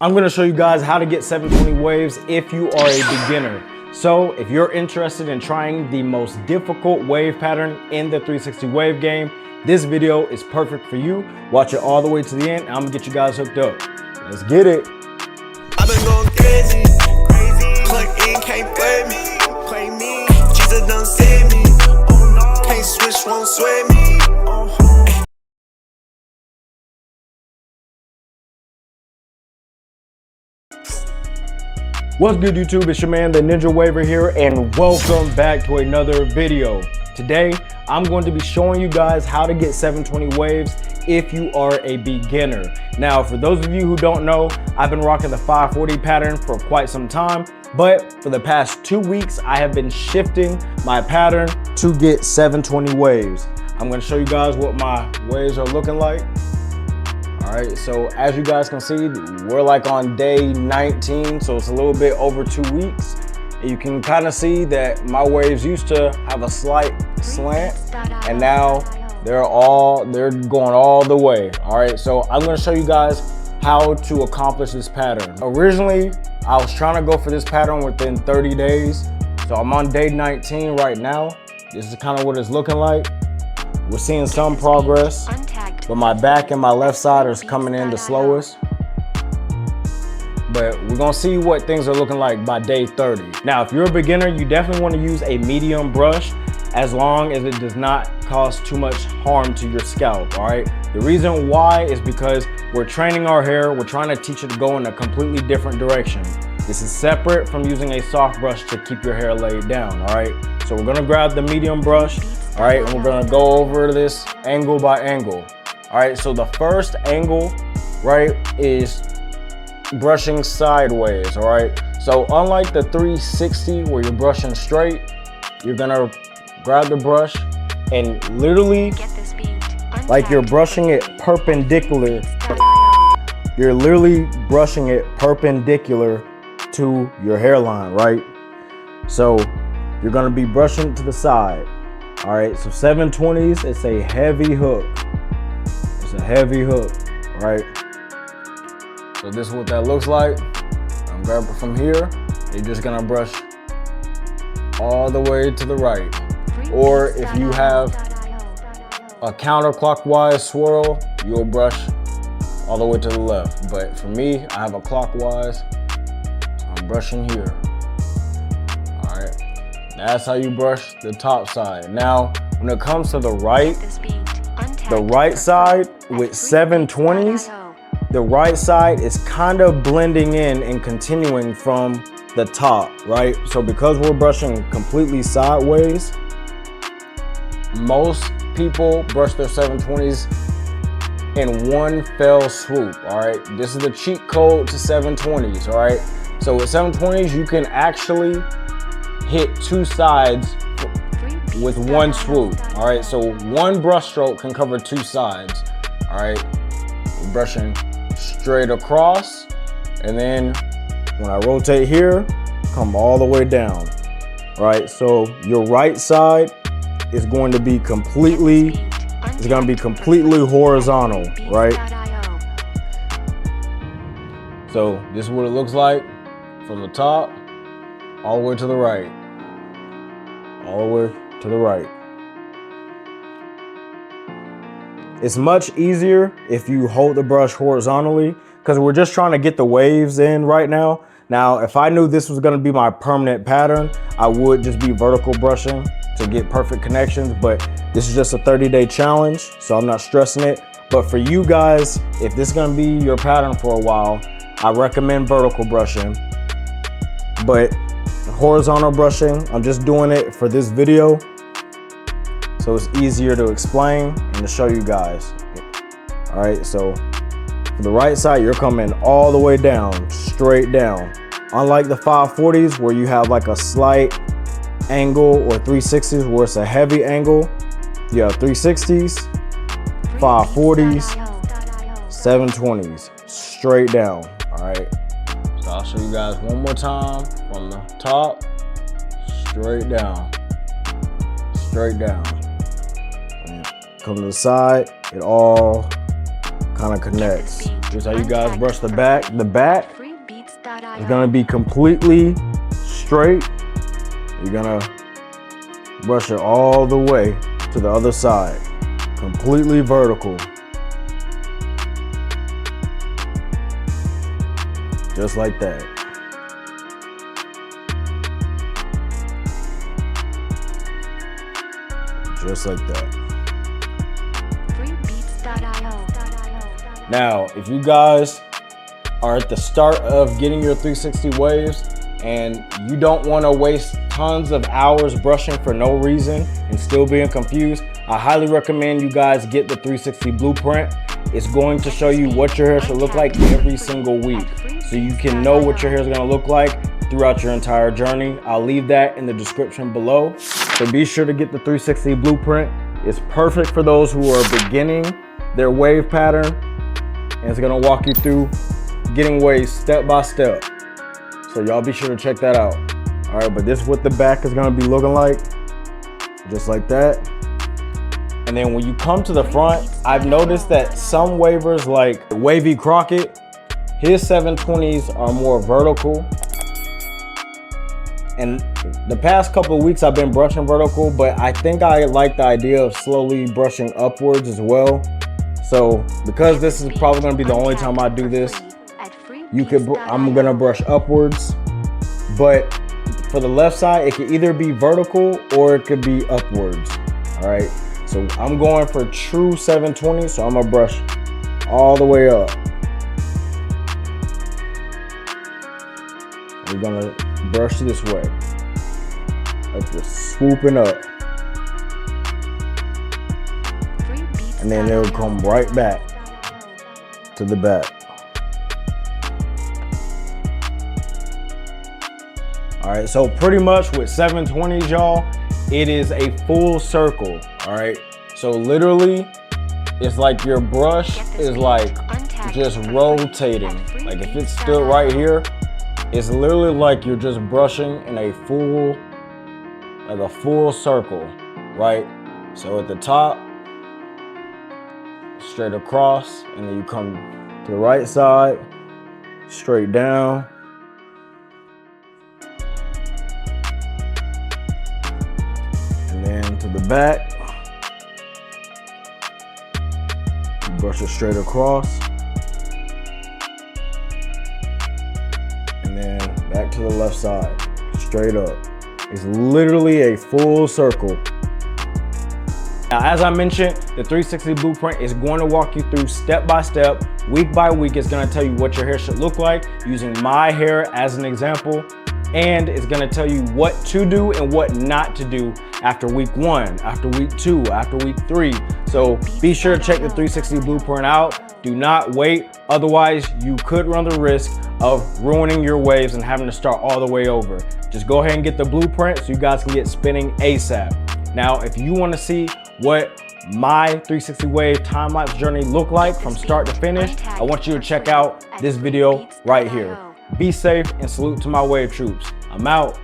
I'm gonna show you guys how to get 720 waves if you are a beginner. So if you're interested in trying the most difficult wave pattern in the 360 wave game, this video is perfect for you. Watch it all the way to the end. I'm gonna get you guys hooked up. Let's get it. I've been going crazy. Plug in, can't play me. Jesus done save me. Can't switch, won't sway me. What's good, YouTube? It's your man, the Ninja Waver here, and welcome back to another video. Today, I'm going to be showing you guys how to get 720 waves if you are a beginner. Now, for those of you who don't know, I've been rocking the 540 pattern for quite some time, but for the past 2 weeks, I have been shifting my pattern to get 720 waves. I'm going to show you guys what my waves are looking like. All right, so as you guys can see, we're like on day 19, so it's a little bit over 2 weeks. You can kind of see that my waves used to have a slight slant, and now they're going all the way. All right, so I'm gonna show you guys how to accomplish this pattern. Originally, I was trying to go for this pattern within 30 days. So I'm on day 19 right now. This is kind of what it's looking like. We're seeing some progress, but my back and my left side are coming in the slowest. But we're gonna see what things are looking like by day 30. Now, if you're a beginner, you definitely wanna use a medium brush as long as it does not cause too much harm to your scalp, all right? The reason why is because we're training our hair, we're trying to teach it to go in a completely different direction. This is separate from using a soft brush to keep your hair laid down, all right? So we're gonna grab the medium brush, all right, and we're gonna go over this angle by angle. All right, so the first angle, right, is brushing sideways, all right? So unlike the 360 where you're brushing straight, you're gonna grab the brush and literally, like you're brushing it perpendicular. You're literally brushing it perpendicular to your hairline, right? So you're gonna be brushing to the side. All right, so 720s, it's a heavy hook. It's a heavy hook, right? So this is what that looks like. I'm grabbing it from here. You're just gonna brush all the way to the right. Or if you have a counterclockwise swirl, you'll brush all the way to the left. But for me, I have a clockwise, so I'm brushing here. All right, that's how you brush the top side. Now, when it comes to the right side with 720s, the right side is kind of blending in and continuing from the top, right? So because we're brushing completely sideways, most people brush their 720s in one fell swoop, all right? This is the cheat code to 720s, all right? So with 720s, you can actually hit two sides with one swoop, all right? So one brush stroke can cover two sides, all right? We're brushing straight across, and then when I rotate here, come all the way down, right? So your right side is going to be completely horizontal, right? So this is what it looks like from the top all the way to the right, all the way to the right. It's much easier if you hold the brush horizontally because we're just trying to get the waves in right now. Now, if I knew this was gonna be my permanent pattern, I would just be vertical brushing to get perfect connections, but this is just a 30-day challenge, so I'm not stressing it. But for you guys, if this is gonna be your pattern for a while, I recommend vertical brushing. But horizontal brushing, I'm just doing it for this video, so it's easier to explain and to show you guys. All right, so for the right side, you're coming all the way down, straight down. Unlike the 540s where you have like a slight angle, or 360s where it's a heavy angle, you have 360s, 540s, 720s, straight down, all right? So I'll show you guys one more time from the top, straight down, straight down. Come to the side, it all kind of connects. Here's how you guys brush the back. The back is gonna be completely straight. You're gonna brush it all the way to the other side. Completely vertical. Just like that. Just like that. Now, if you guys are at the start of getting your 360 waves and you don't want to waste tons of hours brushing for no reason and still being confused, I highly recommend you guys get the 360 blueprint. It's going to show you what your hair should look like every single week, so you can know what your hair is going to look like throughout your entire journey. I'll leave that in the description below. So be sure to get the 360 blueprint. It's perfect for those who are beginning their wave pattern, and it's going to walk you through getting waves step by step. So y'all be sure to check that out. All right, but this is what the back is going to be looking like, just like that. And then when you come to the front, I've noticed that some wavers like Wavy Crockett, his 720s are more vertical. And the past couple of weeks I've been brushing vertical, but I think I like the idea of slowly brushing upwards as well. So because this is probably gonna be the only time I do this, I'm gonna brush upwards. But for the left side, it could either be vertical or it could be upwards, all right? So I'm going for true 720, so I'm gonna brush all the way up. We're gonna brush this way, like just swooping up. And then it'll come right back to the back. All right, so pretty much with 720s, y'all, it is a full circle, all right? So literally, it's like your brush is like just rotating. Like if it's still right here, it's literally like you're just brushing in a full circle, right? So at the top, straight across, and then you come to the right side, straight down. And then to the back, you brush it straight across. And then back to the left side, straight up. It's literally a full circle. Now, as I mentioned, the 360 blueprint is going to walk you through step by step, week by week. It's going to tell you what your hair should look like using my hair as an example. And it's going to tell you what to do and what not to do after week 1, after week 2, after week 3. So be sure to check the 360 blueprint out. Do not wait. Otherwise, you could run the risk of ruining your waves and having to start all the way over. Just go ahead and get the blueprint so you guys can get spinning ASAP. Now, if you want to see what my 360 wave time-lapse journey look like from start to finish, I want you to check out this video right here. Be safe and salute to my wave troops. I'm out.